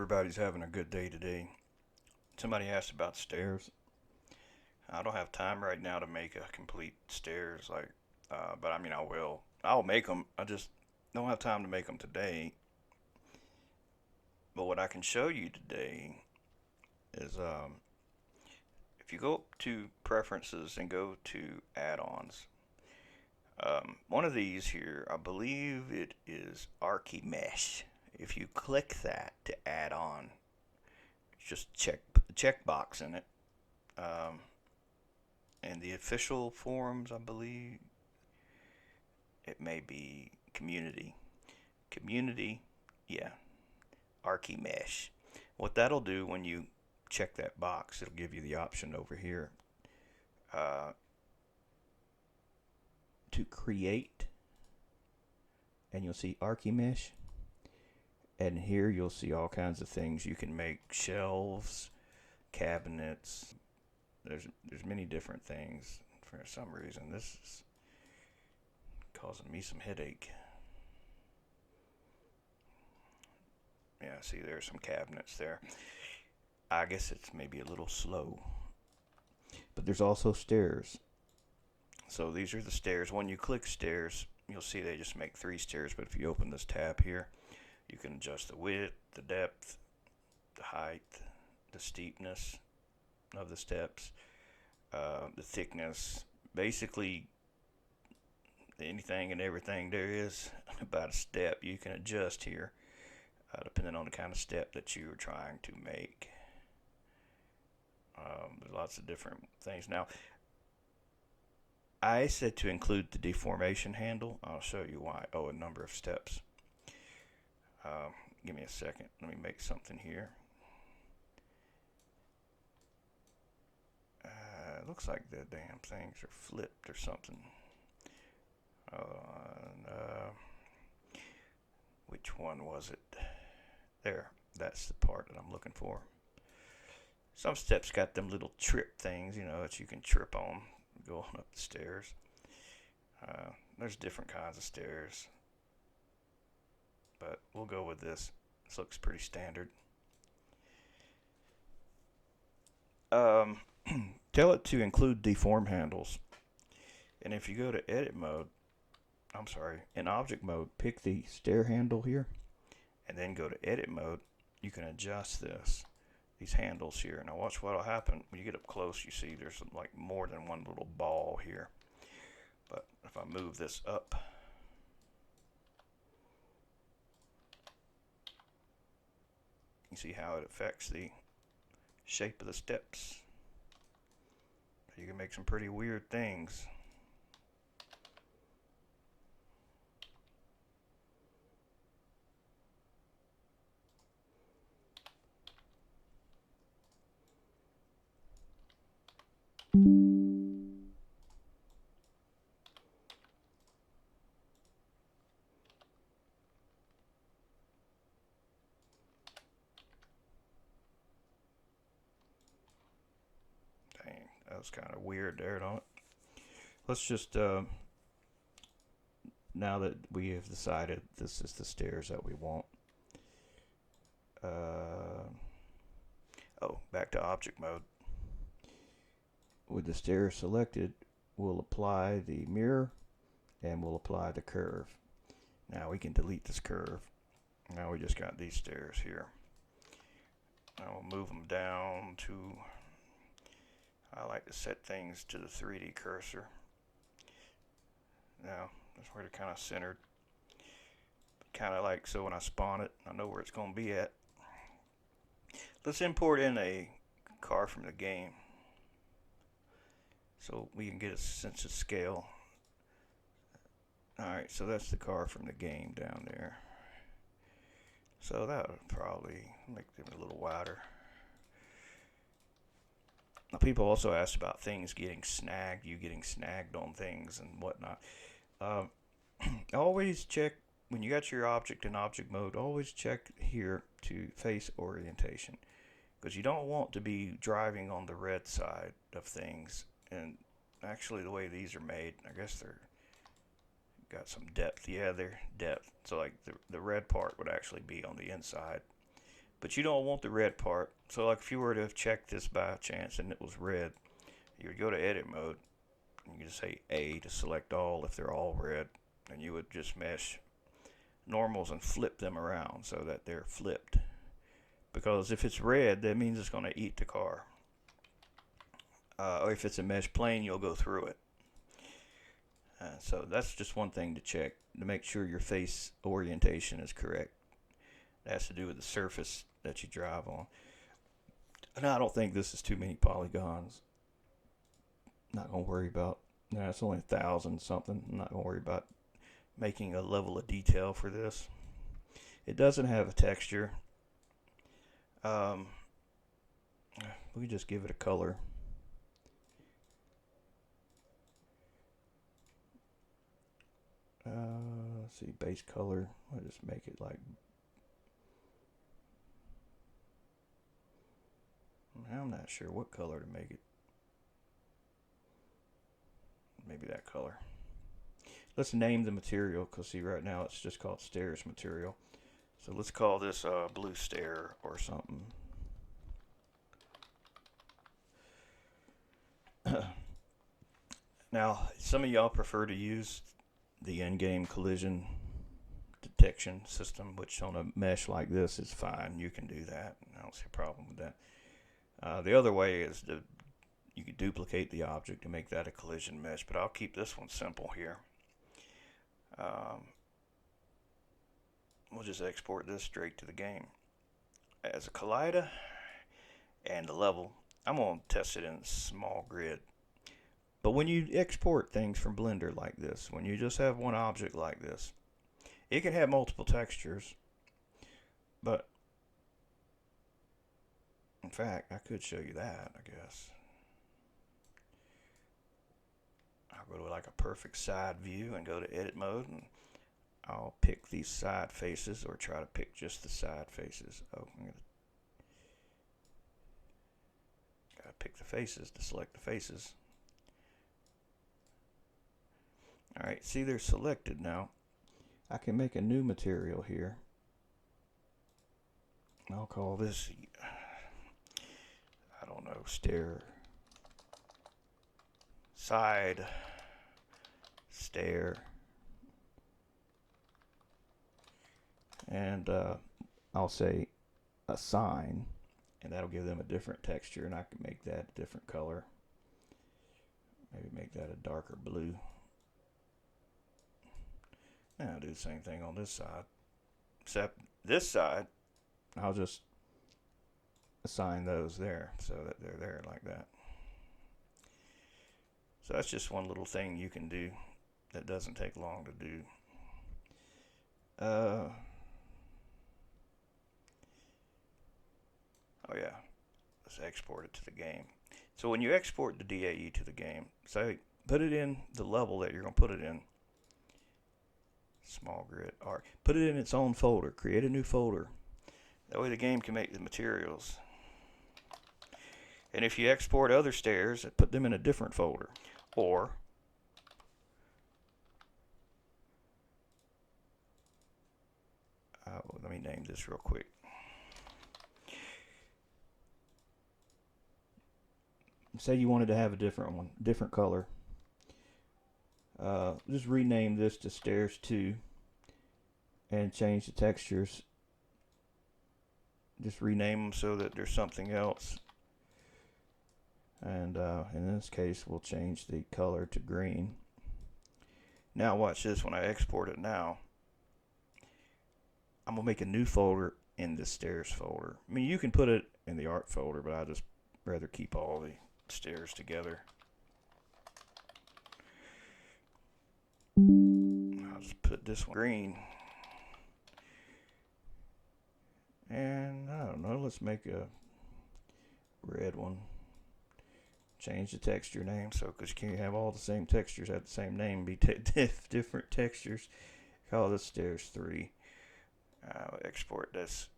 everybody's having a good day today. Somebody asked about stairs. I don't have time right now to make a complete stairs, but I mean, I will. I'll make them. I just don't have time to make them today. But what I can show you today is if you go up to preferences and go to add-ons, one of these here, I believe it is Archimesh. If you click that to add on, just check box in it. Um, and the official forums, I believe it may be community. Community, yeah, Archimesh. What that'll do when you check that box, it'll give you the option over here uh, to create, and you'll see Archimesh. And here you'll see all kinds of things. You can make shelves, cabinets. There's many different things. For some reason, this is causing me some headache. Yeah, see, there's some cabinets there. I guess it's maybe a little slow. But there's also stairs. So these are the stairs. When you click stairs, you'll see they just make 3 stairs. But if you open this tab here, you can adjust the width, the depth, the height, the steepness of the steps, the thickness, basically anything and everything there is about a step you can adjust here, depending on the kind of step that you are trying to make. There's lots of different things. Now, I said to include the deformation handle. I'll show you why. Oh, a number of steps. Give me a second. Let me make something here. Looks like the damn things are flipped or something. Which one was it? There. That's the part that I'm looking for. Some steps got them little trip things, that you can trip on going up the stairs. There's different kinds of stairs, but we'll go with this. This looks pretty standard. Tell it to include deform handles. And if you go to in object mode, pick the stair handle here, and then go to edit mode. You can adjust these handles here. Now watch what'll happen when you get up close. You see there's like more than one little ball here. But if I move this up, you see how it affects the shape of the steps. You can make some pretty weird things. That was kind of weird there, don't it? Let's just, now that we have decided this is the stairs that we want. Back to object mode. With the stairs selected, we'll apply the mirror and we'll apply the curve. Now we can delete this curve. Now we just got these stairs here. Now we'll move them down to, I like to set things to the 3D cursor. Now, that's where they're kind of centered. Kind of like so when I spawn it, I know where it's going to be at. Let's import in a car from the game so we can get a sense of scale. Alright, so that's the car from the game down there. So that would probably make them a little wider. Now, people also asked about things getting snagged, you getting snagged on things and whatnot. Always check, when you got your object in object mode, always check here to face orientation. Because you don't want to be driving on the red side of things. And actually the way these are made, I guess they're got some depth. Yeah, they're depth. So like the red part would actually be on the inside. but you don't want the red part. So like if you were to have checked this by chance and it was red, you would go to edit mode. You just say A to select all if they're all red, and you would just mesh normals and flip them around so that they're flipped. Because if it's red, that means it's going to eat the car. Or if it's a mesh plane, you'll go through it. So that's just one thing to check to make sure your face orientation is correct. It has to do with the surface that you drive on. And I don't think this is too many polygons. Not going to worry about. No, it's only 1,000 something. I'm not going to worry about making a level of detail for this. It doesn't have a texture. We just give it a color. Let's see, base color. I'll just make it like. I'm not sure what color to make it. Maybe that color. Let's name the material, because see, right now it's just called stairs material. So let's call this blue stair or something. Now, some of y'all prefer to use the in-game collision detection system, which on a mesh like this is fine. You can do that. I don't see a problem with that. The other way is you could duplicate the object to make that a collision mesh, but I'll keep this one simple here. We'll just export this straight to the game as a collider and a level. I'm going to test it in small grid. But when you export things from Blender like this, when you just have one object like this, it can have multiple textures. But in fact, I could show you that, I guess. I'll go to like a perfect side view and go to edit mode, and I'll pick these side faces, or try to pick just the side faces. Oh, gotta pick the faces to select the faces. Alright, see, they're selected now. I can make a new material here. I'll call this, I don't know, stair, side, stair, and I'll say assign, and that'll give them a different texture, and I can make that a different color. Maybe make that a darker blue. Now I'll do the same thing on this side, except this side I'll just assign those there so that they're there like that. So that's just one little thing you can do that doesn't take long to do. Oh yeah, let's export it to the game. So when you export the DAE to the game, say put it in the level that you're going to put it in. Small grid art. Put it in its own folder. Create a new folder. That way the game can make the materials. And if you export other stairs, put them in a different folder. Or let me name this real quick. Say you wanted to have a different one, different color. Just rename this to stairs 2 and change the textures. Just rename them so that there's something else. And in this case, we'll change the color to green. Now watch this. When I export it now, I'm going to make a new folder in the stairs folder. I mean, you can put it in the art folder, but I just rather keep all the stairs together. I'll just put this one green. And I don't know, let's make a red one. Change the texture name, so because you can't have all the same textures have the same name, be different textures. Call this stairs 3. I'll export this,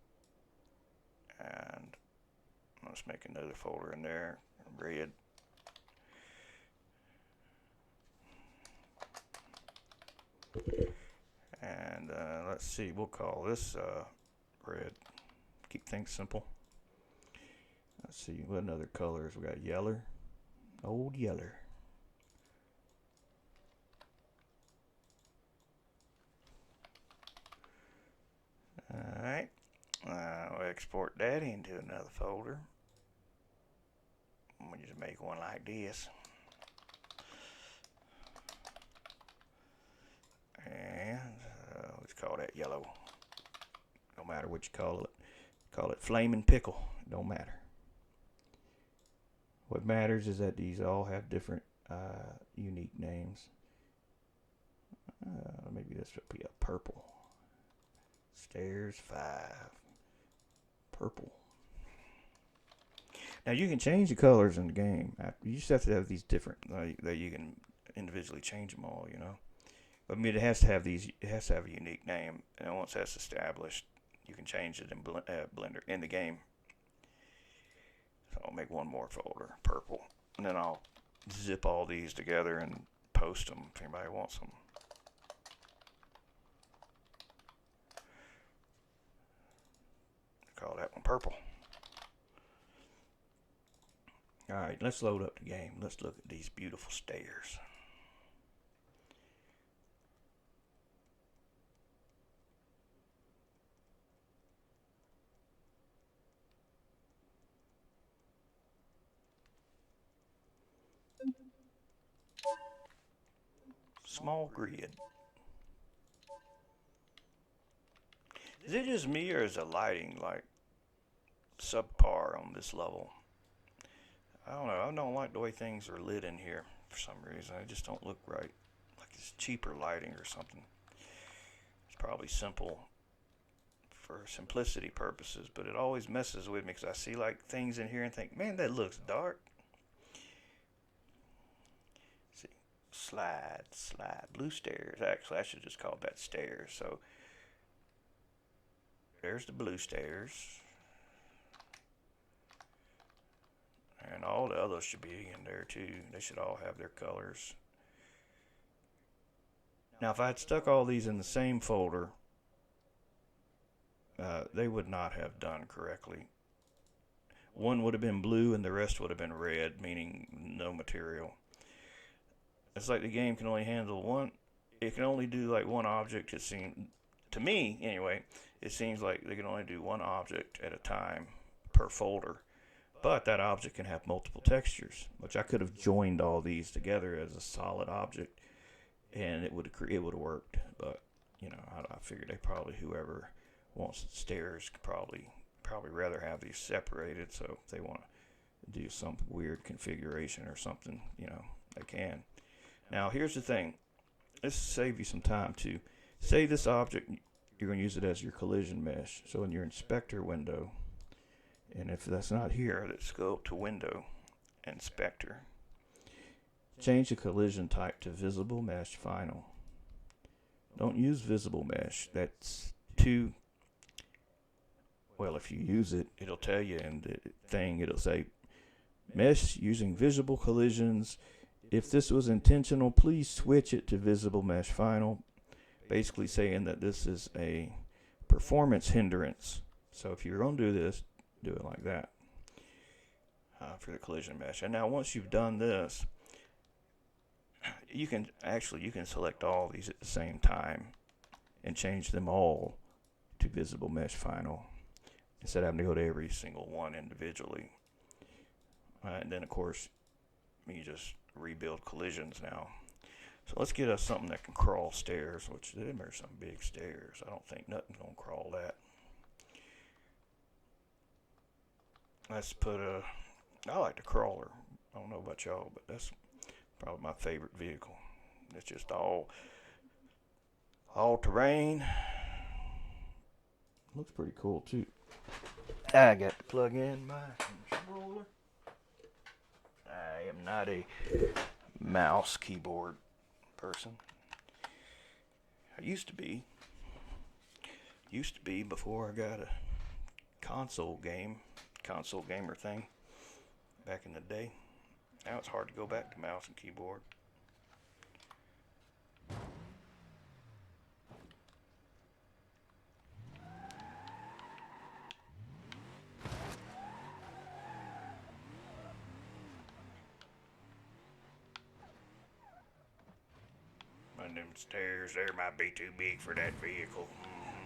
and let's make another folder in there, red. And let's see, we'll call this red. Keep things simple. Let's see what other colors we got. Yeller, old yeller. All right. We'll export that into another folder. We just make one like this. And let's call that yellow. No matter what you call it. Call it flaming pickle. It don't matter. What matters is that these all have different unique names. Maybe this would be a purple. Stairs 5. Purple. Now you can change the colors in the game. You just have to have these different that you can individually change them all. You know. I mean, it has to have these. It has to have a unique name, and once that's established, you can change it in Blender in the game. So I'll make one more folder, purple, and then I'll zip all these together and post them if anybody wants them. Call that one purple. All right, let's load up the game. Let's look at these beautiful stairs. Small grid. Is it just me, or is the lighting like subpar on this level? I don't know. I don't like the way things are lit in here for some reason. They just don't look right. Like it's cheaper lighting or something. It's probably simple for simplicity purposes, but it always messes with me because I see like things in here and think, man, that looks dark. See, slide. Blue stairs. Actually, I should just call that stairs. So there's the blue stairs. And all the others should be in there too. They should all have their colors. Now, if I had stuck all these in the same folder, they would not have done correctly. One would have been blue and the rest would have been red, meaning no material. It's like the game can only handle one. It can only do like one object. It seems, to me anyway, it seems like they can only do one object at a time per folder. But that object can have multiple textures, which I could have joined all these together as a solid object, and it would have worked. But you know, I figured whoever wants stairs could probably rather have these separated. So if they want to do some weird configuration or something, you know, they can. Now here's the thing. This will save you some time too. Say this object, you're going to use it as your collision mesh. So in your inspector window. And if that's not here, let's go up to Window, Inspector. Change the collision type to Visible Mesh Final. Don't use Visible Mesh. That's too... Well, if you use it, it'll tell you in the thing, it'll say, Mesh using visible collisions. If this was intentional, please switch it to Visible Mesh Final. Basically saying that this is a performance hindrance. So if you're going to do this, do it like that for the collision mesh. And now once you've done this, you can select all these at the same time and change them all to Visible Mesh Final instead of having to go to every single one individually. And then of course you just rebuild collisions now. So let's get us something that can crawl stairs, which them are some big stairs. I don't think nothing's gonna crawl that. Let's put I like the crawler. I don't know about y'all, but that's probably my favorite vehicle. It's just all terrain. Looks pretty cool too. I got to plug in my controller. I am not a mouse keyboard person. I used to be before I got a console gamer thing back in the day. Now it's hard to go back to mouse and keyboard. them stairs there might be too big for that vehicle.